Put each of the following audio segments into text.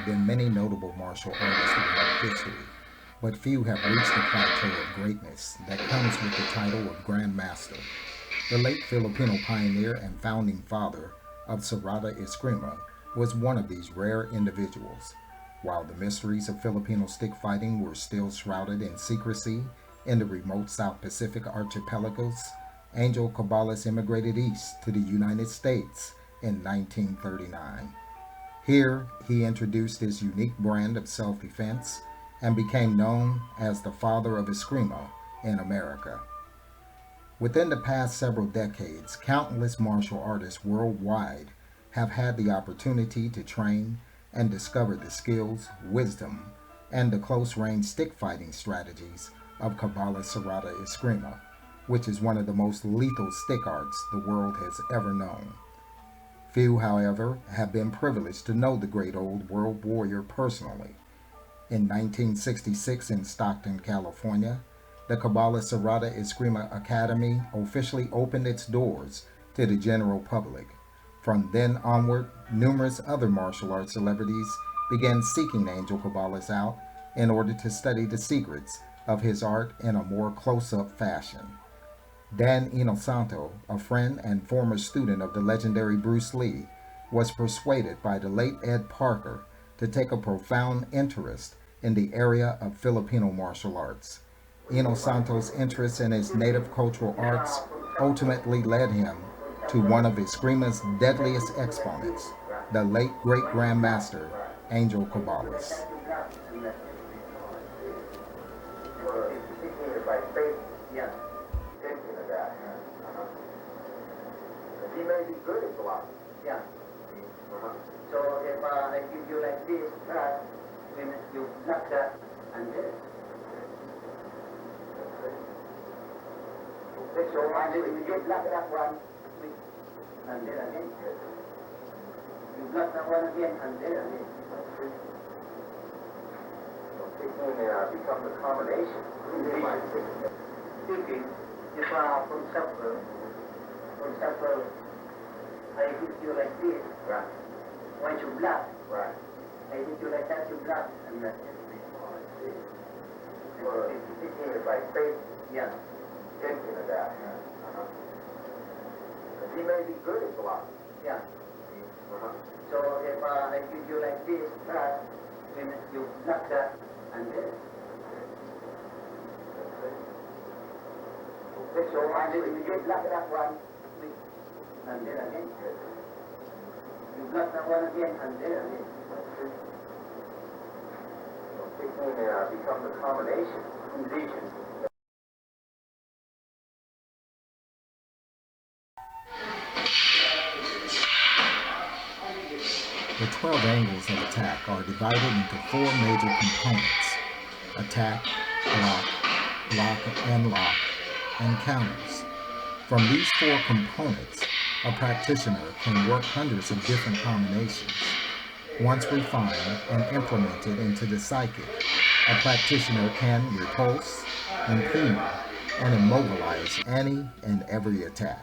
been many notable martial artists throughout history, but few have reached the plateau of greatness that comes with the title of Grandmaster. The late Filipino pioneer and founding father of Serrada Escrima was one of these rare individuals. While the mysteries of Filipino stick fighting were still shrouded in secrecy in the remote South Pacific archipelagos, Angel Cabales immigrated east to the United States in 1939. Here, he introduced his unique brand of self-defense and became known as the father of Eskrima in America. Within the past several decades, countless martial artists worldwide have had the opportunity to train and discover the skills, wisdom, and the close-range stick fighting strategies of Cabales Serrada Escrima, which is one of the most lethal stick arts the world has ever known. Few, however, have been privileged to know the great old world warrior personally. In 1966 in Stockton, California, the Cabales Serrada Escrima Academy officially opened its doors to the general public. From then onward, numerous other martial arts celebrities began seeking Angel Cabales out in order to study the secrets of his art in a more close-up fashion. Dan Inosanto, a friend and former student of the legendary Bruce Lee, was persuaded by the late Ed Parker to take a profound interest in the area of Filipino martial arts. Inosanto's interest in his native cultural arts ultimately led him to one of Escrima's deadliest exponents, the late great Grandmaster Angel Cabales. He may be good at blocking. Yeah. So if I give you like this, when you block that and this. So and then you block that one, and then again. You block that one again, and then again. So Stickman becomes a combination. Sticking, if for example, I hit you like this. Right. Once you block. Right. I hit you like that, you block. And that's it. Oh, I see. So if Stickman is like faith. Yeah. Thinking of that. But he may be good at blocking. Yeah. So if I give you like this, when you block that, and this. So and then you block that one. And then again. You block that one again, and then again. So Stickman becomes a combination. The 12 angles of attack are divided into 4 major components: attack, block, and lock, and counters. From these 4 components, a practitioner can work hundreds of different combinations. Once refined and implemented into the psyche, a practitioner can repulse, impede, and immobilize any and every attack.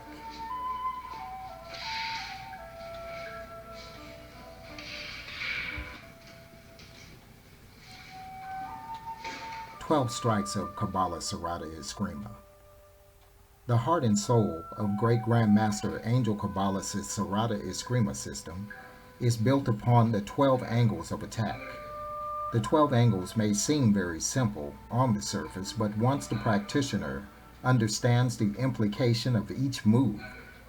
"12 Strikes of Cabales Serrada Escrima." The heart and soul of Great Grandmaster Angel Cabales' Serrada Escrima system is built upon the 12 angles of attack. The 12 angles may seem very simple on the surface, but once the practitioner understands the implication of each move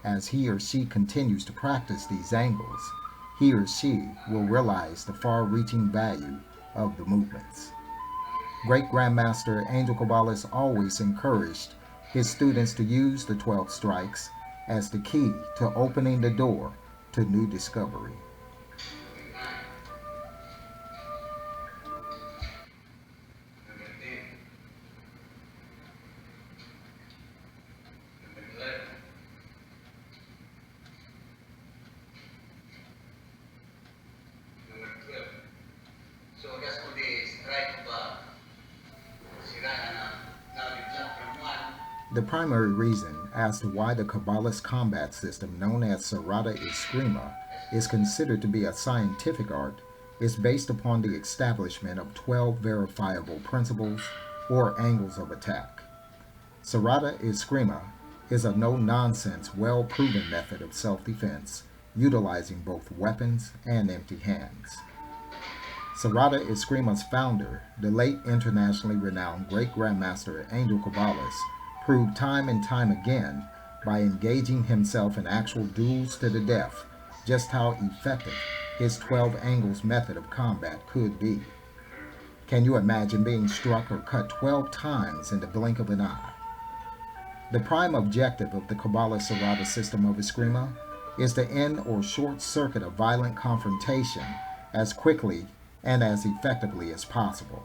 as he or she continues to practice these angles, he or she will realize the far-reaching value of the movements. Great Grandmaster Angel Cabales always encouraged his students to use the 12 strikes as the key to opening the door to new discovery. The primary reason as to why the Cabales combat system known as Serrada Escrima is considered to be a scientific art is based upon the establishment of 12 verifiable principles or angles of attack. Serrada Escrima is a no-nonsense, well-proven method of self-defense, utilizing both weapons and empty hands. Serrada Escrima's founder, the late internationally renowned great Grandmaster Angel Cabales, proved time and time again by engaging himself in actual duels to the death just how effective his 12 angles method of combat could be. Can you imagine being struck or cut 12 times in the blink of an eye? The prime objective of the Cabales Serrada system of Escrima is to end or short circuit a violent confrontation as quickly and as effectively as possible.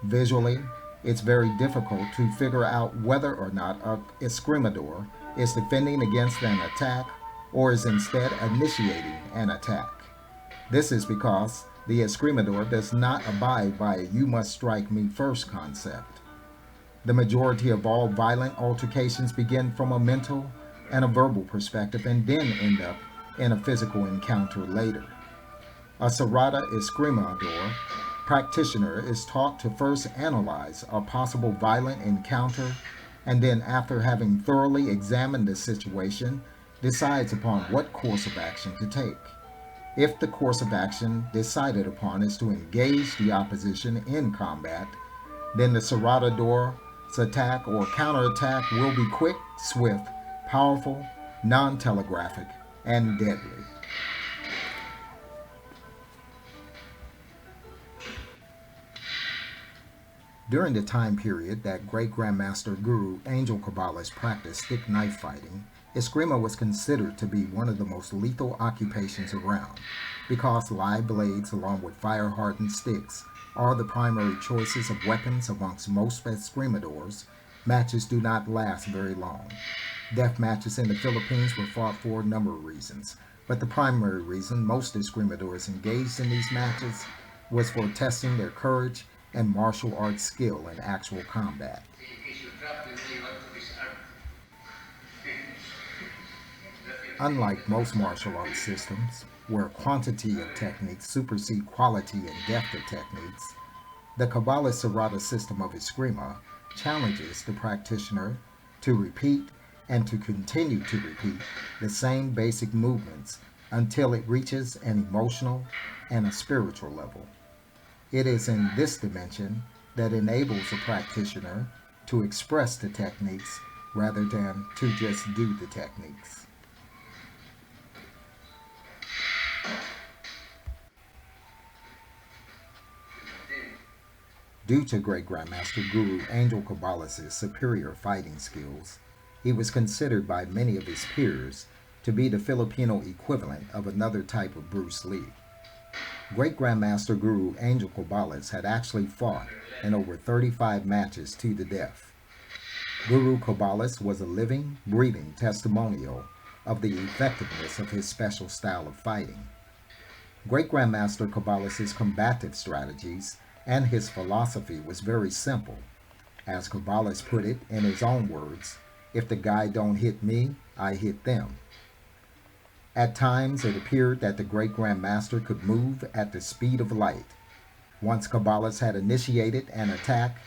Visually, it's very difficult to figure out whether or not a escrimador is defending against an attack or is instead initiating an attack. This is because the escrimador does not abide by a "you must strike me first" concept. The majority of all violent altercations begin from a mental and a verbal perspective and then end up in a physical encounter later. A Serrada Escrimador practitioner is taught to first analyze a possible violent encounter and then, after having thoroughly examined the situation, decides upon what course of action to take. If the course of action decided upon is to engage the opposition in combat, then the Serrador's attack or counterattack will be quick, swift, powerful, non-telegraphic, and deadly. During the time period that great Grandmaster Guru Angel Cabales practiced stick knife fighting, Escrima was considered to be one of the most lethal occupations around, because live blades along with fire-hardened sticks are the primary choices of weapons amongst most escrimadors. Matches do not last very long. Death matches in the Philippines were fought for a number of reasons, but the primary reason most escrimadors engaged in these matches was for testing their courage and martial arts skill in actual combat. Unlike most martial arts systems, where quantity of techniques supersede quality and depth of techniques, the Cabales Serrada system of Escrima challenges the practitioner to repeat and to continue to repeat the same basic movements until it reaches an emotional and a spiritual level. It is in this dimension that enables a practitioner to express the techniques rather than to just do the techniques. Due to great Grandmaster Guru Angel Cabales' superior fighting skills, he was considered by many of his peers to be the Filipino equivalent of another type of Bruce Lee. Great Grandmaster Guru Angel Cabales had actually fought in over 35 matches to the death. Guru Cabales was a living, breathing testimonial of the effectiveness of his special style of fighting. Great Grandmaster Cabales' combative strategies and his philosophy was very simple. As Cabales put it in his own words, "If the guy don't hit me, I hit them." At times, it appeared that the great Grandmaster could move at the speed of light. Once Cabales had initiated an attack,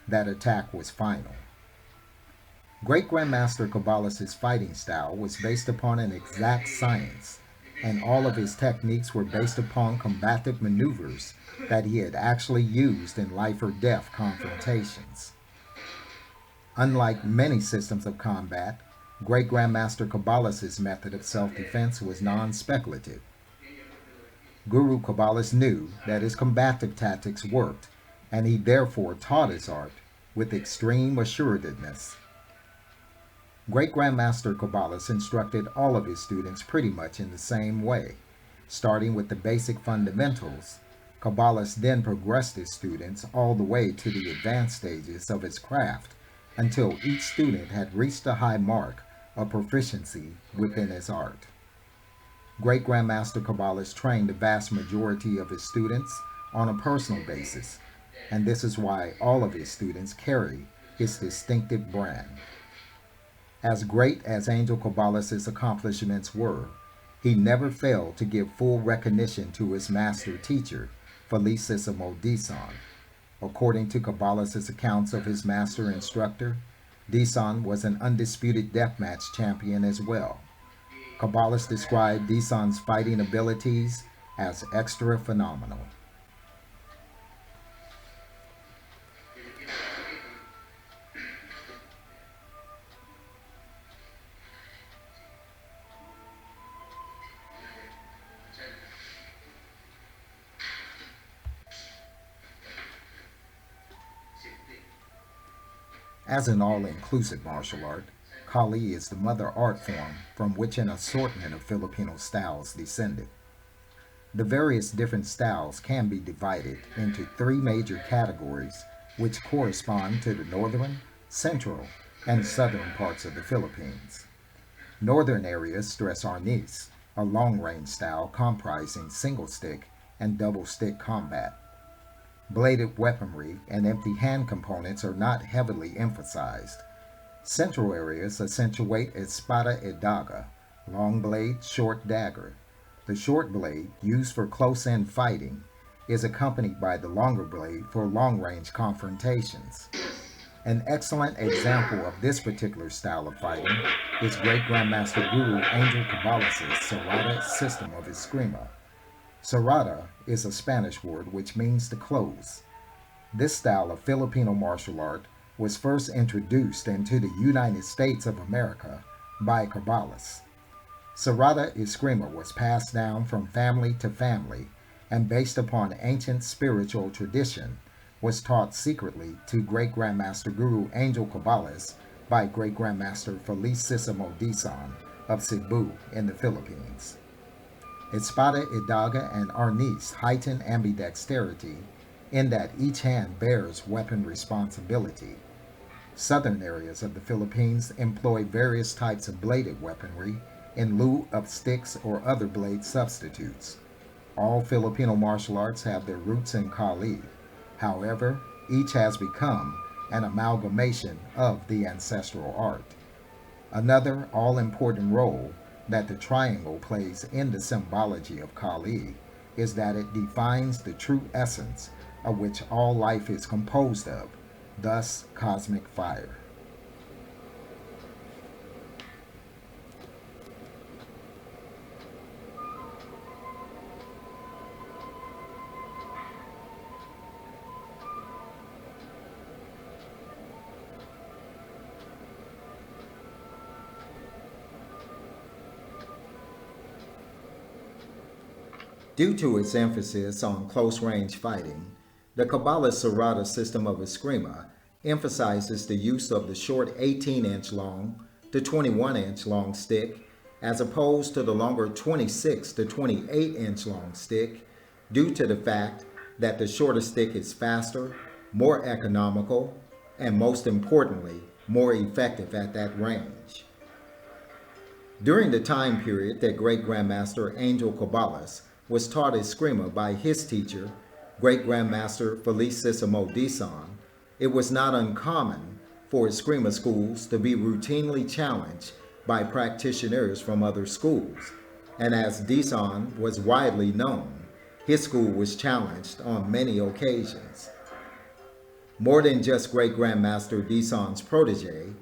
that attack was final. Great Grandmaster Cabales' fighting style was based upon an exact science, and all of his techniques were based upon combative maneuvers that he had actually used in life or death confrontations. Unlike many systems of combat, great Grandmaster Cabales' method of self-defense was non-speculative. Guru Cabales knew that his combative tactics worked, and he therefore taught his art with extreme assuredness. Great Grandmaster Cabales instructed all of his students pretty much in the same way. Starting with the basic fundamentals, Cabales then progressed his students all the way to the advanced stages of his craft until each student had reached a high mark of proficiency within his art. Great Grandmaster Cabales trained the vast majority of his students on a personal basis, and this is why all of his students carry his distinctive brand. As great as Angel Cabales' accomplishments were, He never failed to give full recognition to his master teacher, Felicissimo Dison. According to Cabales' accounts of his master instructor, Dison was an undisputed deathmatch champion as well. Cabales described Dison's fighting abilities as extra phenomenal. As an all-inclusive martial art, Kali is the mother art form from which an assortment of Filipino styles descended. The various different styles can be divided into three major categories which correspond to the northern, central, and southern parts of the Philippines. Northern areas stress arnis, a long-range style comprising single-stick and double-stick combat. Bladed weaponry and empty hand components are not heavily emphasized. Central areas accentuate espada y daga, long blade, short dagger. The short blade, used for close-in fighting, is accompanied by the longer blade for long-range confrontations. An excellent example of this particular style of fighting is Great Grandmaster Guru Angel Cabales' Serrada system of Escrima. Serrada is a Spanish word which means to close. This style of Filipino martial art was first introduced into the United States of America by Cabales. Serrada Escrima was passed down from family to family and based upon ancient spiritual tradition was taught secretly to Great Grandmaster Guru Angel Cabales by Great Grandmaster Felicissimo Dison of Cebu in the Philippines. Espada y daga and arnis heighten ambidexterity in that each hand bears weapon responsibility. Southern areas of the Philippines employ various types of bladed weaponry in lieu of sticks or other blade substitutes. All Filipino martial arts have their roots in Kali. However, each has become an amalgamation of the ancestral art. Another all-important role that the triangle plays in the symbology of Kali is that it defines the true essence of which all life is composed of, thus cosmic fire. Due to its emphasis on close-range fighting, the Cabales Serrada system of Escrima emphasizes the use of the short 18-inch long to 21-inch long stick as opposed to the longer 26 to 28-inch long stick due to the fact that the shorter stick is faster, more economical, and most importantly, more effective at that range. During the time period that Great Grandmaster Angel Cabales was taught Escrima by his teacher, Great Grandmaster Felicissimo Dison, it was not uncommon for Escrima schools to be routinely challenged by practitioners from other schools, and as Dison was widely known, his school was challenged on many occasions. More than just Great Grandmaster Dison's protege,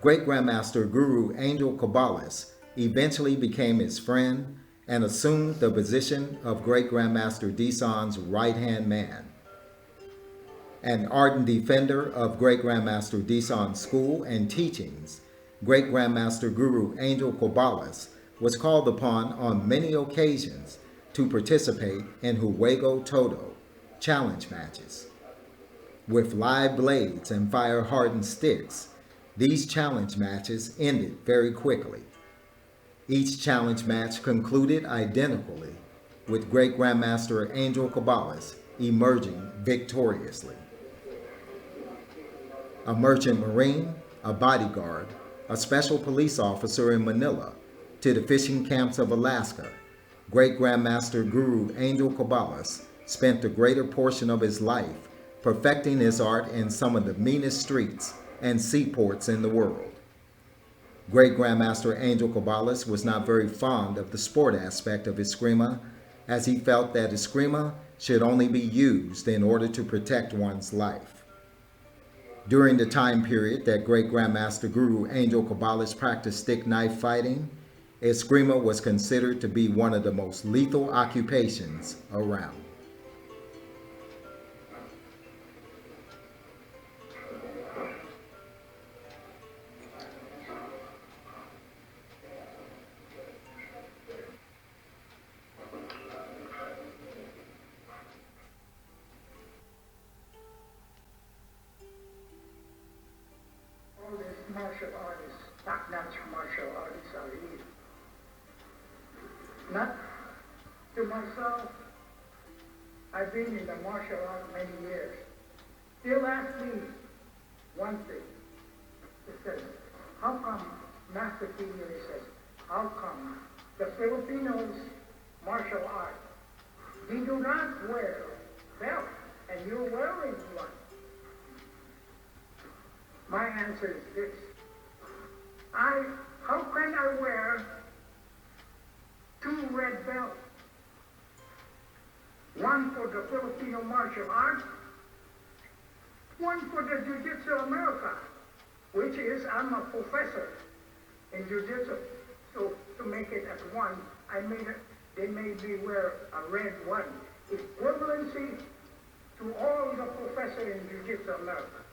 Great Grandmaster Guru Angel Cabales eventually became his friend and assumed the position of Great Grandmaster Dison's right-hand man. An ardent defender of Great Grandmaster Dison's school and teachings, Great Grandmaster Guru Angel Cabales was called upon on many occasions to participate in Juego Todo challenge matches. With live blades and fire-hardened sticks, these challenge matches ended very quickly. Each challenge match concluded identically, with Great Grandmaster Angel Cabales emerging victoriously. A merchant marine, a bodyguard, a special police officer in Manila, to the fishing camps of Alaska, Great Grandmaster Guru Angel Cabales spent the greater portion of his life perfecting his art in some of the meanest streets and seaports in the world. Great Grandmaster Angel Cabales was not very fond of the sport aspect of Eskrima, as he felt that Eskrima should only be used in order to protect one's life. During the time period that Great Grandmaster Guru Angel Cabales practiced stick knife fighting, Eskrima was considered to be one of the most lethal occupations around. All these martial artists, top-notch martial artists are here. Not to myself, I've been in the martial art many years. Still ask me one thing. It says, how come, Master Theory says, how come the Filipinos martial art, they do not wear belt, and you're wearing one? My answer is this. How can I wear 2 red belts? One for the Filipino martial art, one for the Jiu-Jitsu America, which is, I'm a professor in Jiu-Jitsu. So to make it at one, they made me wear a red one. Equivalency to all the professors in Jiu-Jitsu America.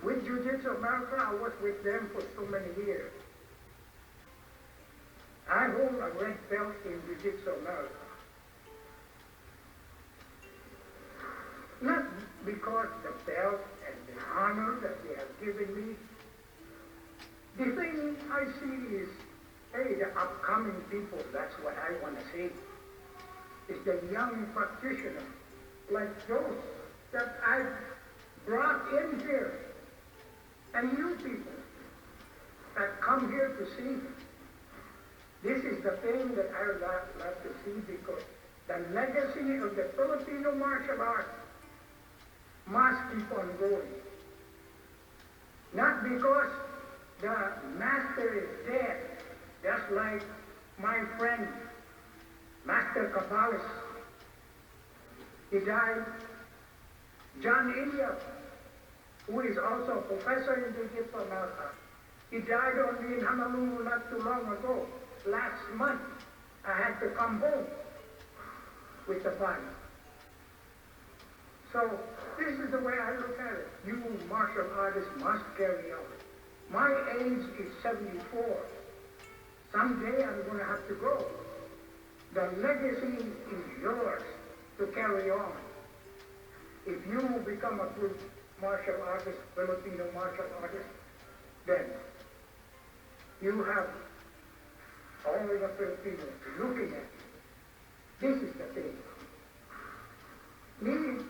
With Jiu-Jitsu America, I was with them for so many years. I hold a red belt in Jiu-Jitsu America. Not because the belt and the honor that they have given me. The thing I see is, hey, the upcoming people, that's what I want to see. It's the young practitioners, like those that I've brought in here. And you people that come here to see, this is the thing that I would like to see, because the legacy of the Filipino martial art must keep on going. Not because the master is dead, just like my friend, Master Cabales. He died. John India, who is also a professor in Jiu-Jitsu America. He died only in Honolulu not too long ago. Last month, I had to come home with the body. So this is the way I look at it. You martial artists must carry on. My age is 74. Someday I'm going to have to go. The legacy is yours to carry on. If you become a good martial artist, Filipino martial artist, then you have all the Filipinos looking at you. This is the thing. Me,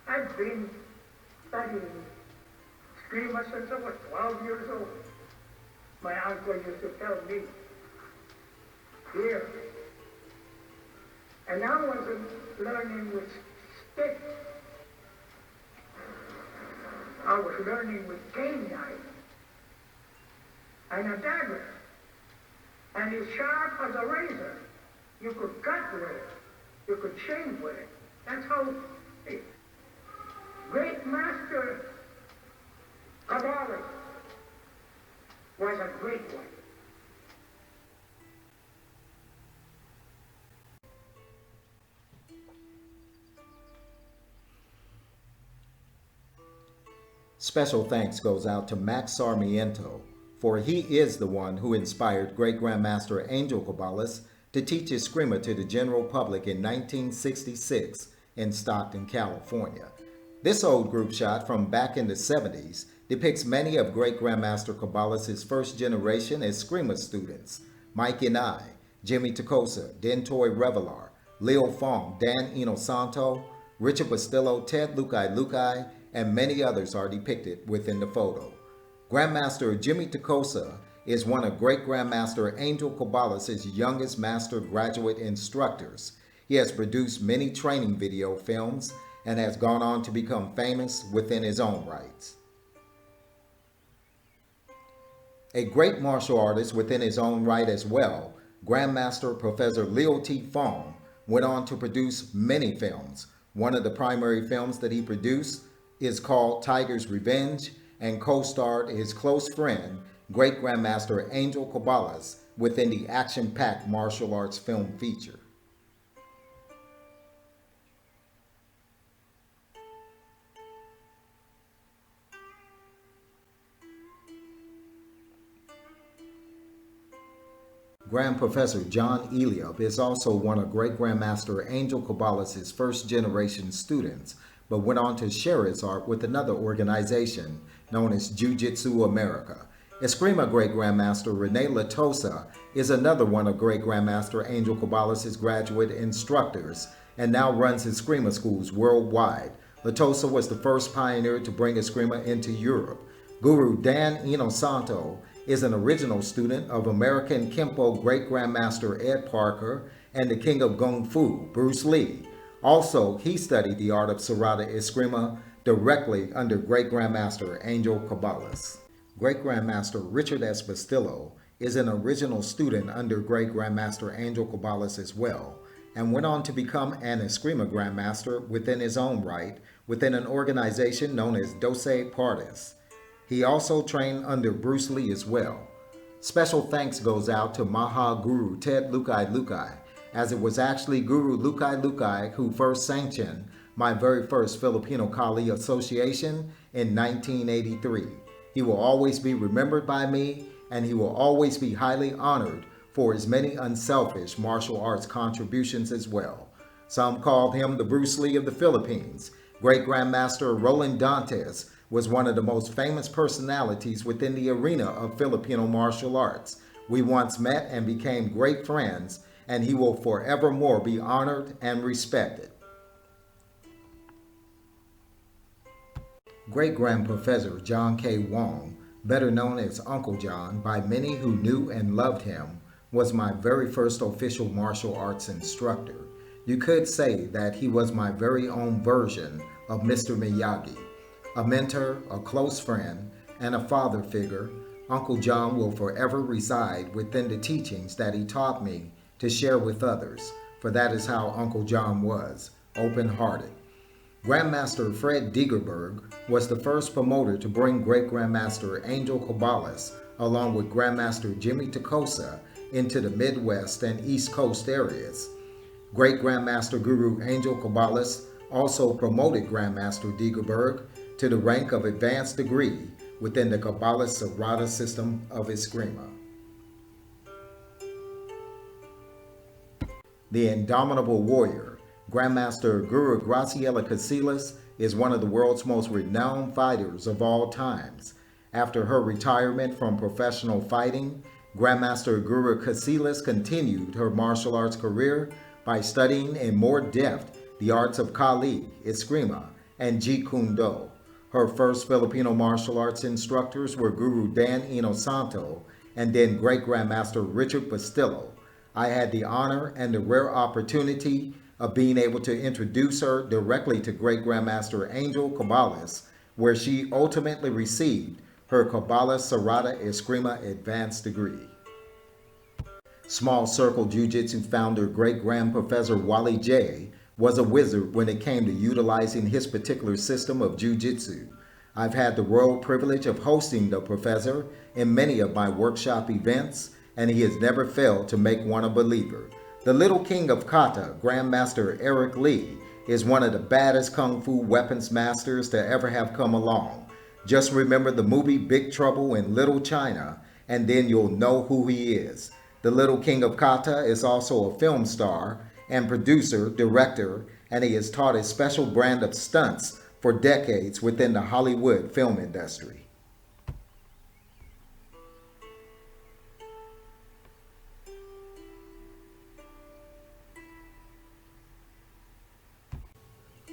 I've been studying Eskrima since I was 12 years old. My uncle used to tell me, here. And I was learning with stick. I was learning with cane knife and a dagger. And it's sharp as a razor. You could cut with it. You could shave with it. That's how Great Master Cabales was a great one. Special thanks goes out to Max Sarmiento, for he is the one who inspired Great Grandmaster Angel Cabales to teach Eskrima to the general public in 1966 in Stockton, California. This old group shot from back in the 70s depicts many of Great Grandmaster Cabales' first generation Eskrima students: Mike and I, Jimmy Tacosa, Dentoy Revelar, Leo Fong, Dan Inosanto, Richard Bastillo, Ted Lukai, and many others are depicted within the photo. Grandmaster Jimmy Tacosa is one of Great Grandmaster Angel Cabales' youngest master graduate instructors. He has produced many training video films and has gone on to become famous within his own rights. A great martial artist within his own right as well, Grandmaster Professor Liu T. Fong went on to produce many films. One of the primary films that he produced is called Tiger's Revenge and co-starred his close friend, Great Grandmaster Angel Cabales, within the action-packed martial arts film feature. Grand Professor John Eliab is also one of Great Grandmaster Angel Cabales' first-generation students, but went on to share his art with another organization known as Jiu-Jitsu America. Eskrima Great Grandmaster Rene Latosa is another one of Great Grandmaster Angel Cabales' graduate instructors and now runs Eskrima schools worldwide. Latosa was the first pioneer to bring Eskrima into Europe. Guru Dan Inosanto is an original student of American Kenpo Great Grandmaster Ed Parker and the King of Kung Fu, Bruce Lee. Also, he studied the art of Serrada Escrima directly under Great Grandmaster Angel Cabales. Great Grandmaster Richard S. Bastillo is an original student under Great Grandmaster Angel Cabales as well, and went on to become an Eskrima Grandmaster within his own right, within an organization known as Doce Partis. He also trained under Bruce Lee as well. Special thanks goes out to Maha Guru Ted Lukai Lukai, as it was actually Guru Lukai Lukai who first sanctioned my very first Filipino Kali Association in 1983. He will always be remembered by me, and he will always be highly honored for his many unselfish martial arts contributions as well. Some called him the Bruce Lee of the Philippines. Great Grandmaster Roland Dantes was one of the most famous personalities within the arena of Filipino martial arts. We once met and became great friends, and he will forevermore be honored and respected. Great Grand Professor John K. Wong, better known as Uncle John by many who knew and loved him, was my very first official martial arts instructor. You could say that he was my very own version of Mr. Miyagi. A mentor, a close friend, and a father figure, Uncle John will forever reside within the teachings that he taught me to share with others, for that is how Uncle John was, open-hearted. Grandmaster Fred Degerberg was the first promoter to bring Great Grandmaster Angel Cabales, along with Grandmaster Jimmy Tacosa, into the Midwest and East Coast areas. Great Grandmaster Guru Angel Cabales also promoted Grandmaster Degerberg to the rank of advanced degree within the Cabales Serrada system of Eskrima. The indomitable warrior, Grandmaster Guru Graciela Casillas, is one of the world's most renowned fighters of all times. After her retirement from professional fighting, Grandmaster Guru Casillas continued her martial arts career by studying in more depth the arts of Kali, Eskrima, and Jeet Kune Do. Her first Filipino martial arts instructors were Guru Dan Inosanto and then Great Grandmaster Richard Bastillo. I had the honor and the rare opportunity of being able to introduce her directly to Great Grandmaster Angel Cabales, where she ultimately received her Cabales Serrada Escrima advanced degree. Small Circle Jiu-Jitsu founder Great Grand Professor Wally J. was a wizard when it came to utilizing his particular system of Jiu-Jitsu. I've had the royal privilege of hosting the professor in many of my workshop events, and he has never failed to make one a believer. The Little King of Kata, Grandmaster Eric Lee, is one of the baddest Kung Fu weapons masters to ever have come along. Just remember the movie Big Trouble in Little China, and then you'll know who he is. The Little King of Kata is also a film star and producer, director, and he has taught a special brand of stunts for decades within the Hollywood film industry.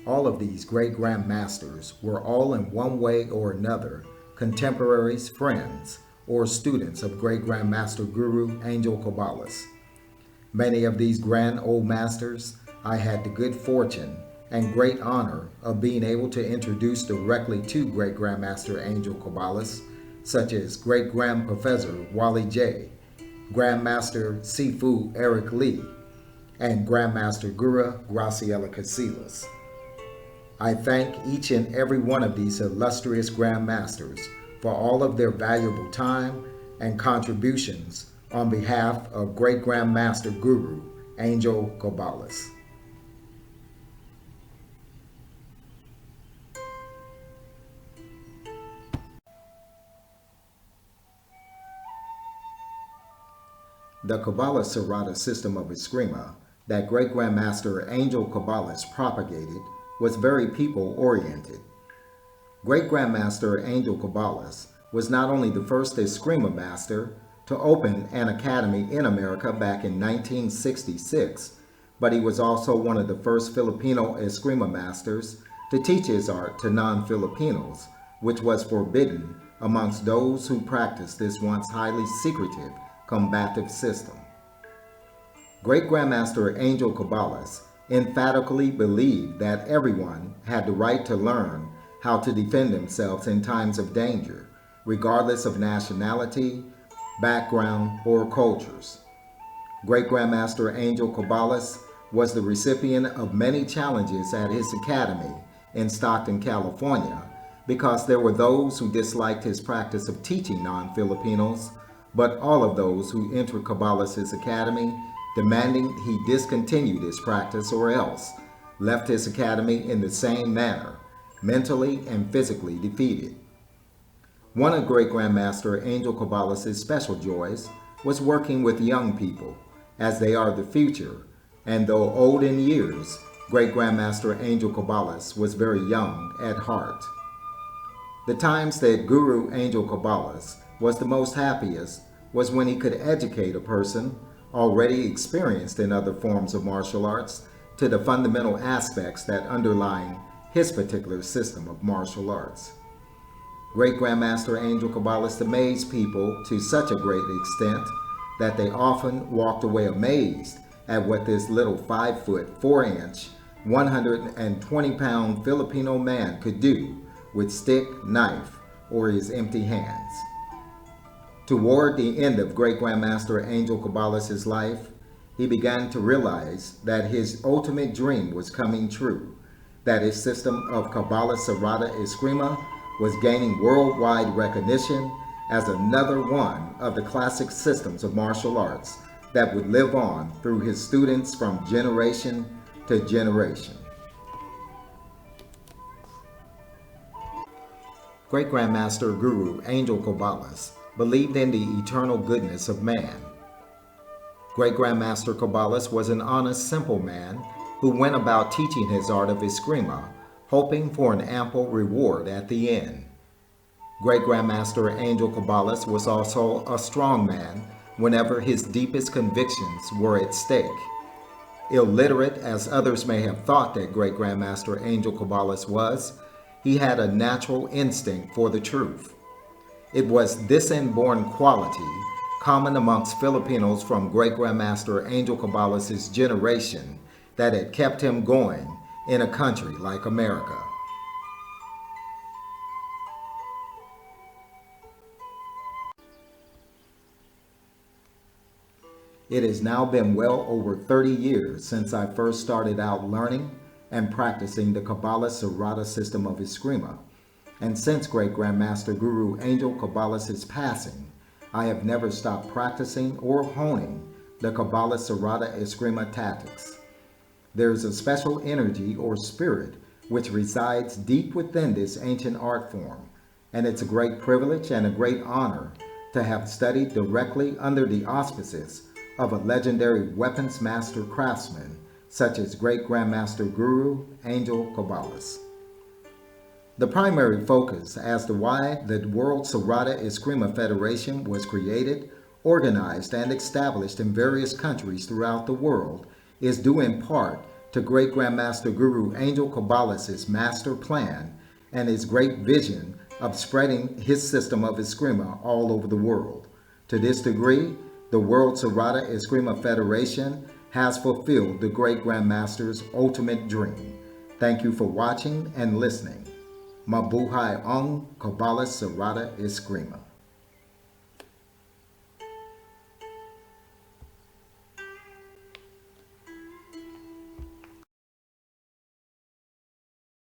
All of these great Grand Masters were all in one way or another contemporaries, friends, or students of Great Grandmaster Guru Angel Cabales. Many of these Grand Old Masters I had the good fortune and great honor of being able to introduce directly to Great Grandmaster Angel Cabales. such as Great Grand Professor Wally J., Grandmaster Sifu Eric Lee, and Grandmaster Guru Graciela Casillas. I thank each and every one of these illustrious Grandmasters for all of their valuable time and contributions on behalf of Great Grandmaster Guru Angel Cabales. The Cabales Serrada system of Escrima that Great Grandmaster Angel Cabales propagated was very people-oriented. Great Grandmaster Angel Cabales was not only the first Escrima master to open an academy in America back in 1966, but he was also one of the first Filipino Escrima masters to teach his art to non-Filipinos, which was forbidden amongst those who practiced this once highly secretive, combative system. Great Grandmaster Angel Cabales emphatically believed that everyone had the right to learn how to defend themselves in times of danger, regardless of nationality, background, or cultures. Great Grandmaster Angel Cabales was the recipient of many challenges at his academy in Stockton, California, because there were those who disliked his practice of teaching non-Filipinos, but all of those who entered Cabales' academy demanding he discontinue this practice or else left his academy in the same manner, mentally and physically defeated. One of Great Grandmaster Angel Cabales' special joys was working with young people, as they are the future, and though old in years, Great Grandmaster Angel Cabales was very young at heart. The times that Guru Angel Cabales was the most happiest was when he could educate a person already experienced in other forms of martial arts to the fundamental aspects that underlie his particular system of martial arts. Great Grandmaster Angel Cabales amazed people to such a great extent that they often walked away amazed at what this little 5 foot 4 inch, 120-pound Filipino man could do with stick, knife, or his empty hands. Toward the end of Great Grandmaster Angel Cabales' life, he began to realize that his ultimate dream was coming true, that his system of Cabales Serrada Escrima was gaining worldwide recognition as another one of the classic systems of martial arts that would live on through his students from generation to generation. Great Grandmaster Guru Angel Cabales believed in the eternal goodness of man. Great Grandmaster Cabales was an honest, simple man who went about teaching his art of Escrima, hoping for an ample reward at the end. Great Grandmaster Angel Cabales was also a strong man whenever his deepest convictions were at stake. Illiterate as others may have thought that Great Grandmaster Angel Cabales was, he had a natural instinct for the truth. It was this inborn quality, common amongst Filipinos from Great Grandmaster Angel Cabales' generation, that had kept him going in a country like America. It has now been well over 30 years since I first started out learning and practicing the Cabales Serrada system of Escrima. And since Great Grandmaster Guru Angel Cabales' passing, I have never stopped practicing or honing the Cabales Serrada Escrima tactics. There is a special energy or spirit which resides deep within this ancient art form, and it's a great privilege and a great honor to have studied directly under the auspices of a legendary weapons master craftsman such as Great Grandmaster Guru Angel Cabales. The primary focus as to why the World Serrada Escrima Federation was created, organized, and established in various countries throughout the world is due in part to Great Grandmaster Guru Angel Cabales' master plan and his great vision of spreading his system of Escrima all over the world. To this degree, the World Serrada Escrima Federation has fulfilled the Great Grandmaster's ultimate dream. Thank you for watching and listening. Mabuhay ang Cabales Serrada Escrima.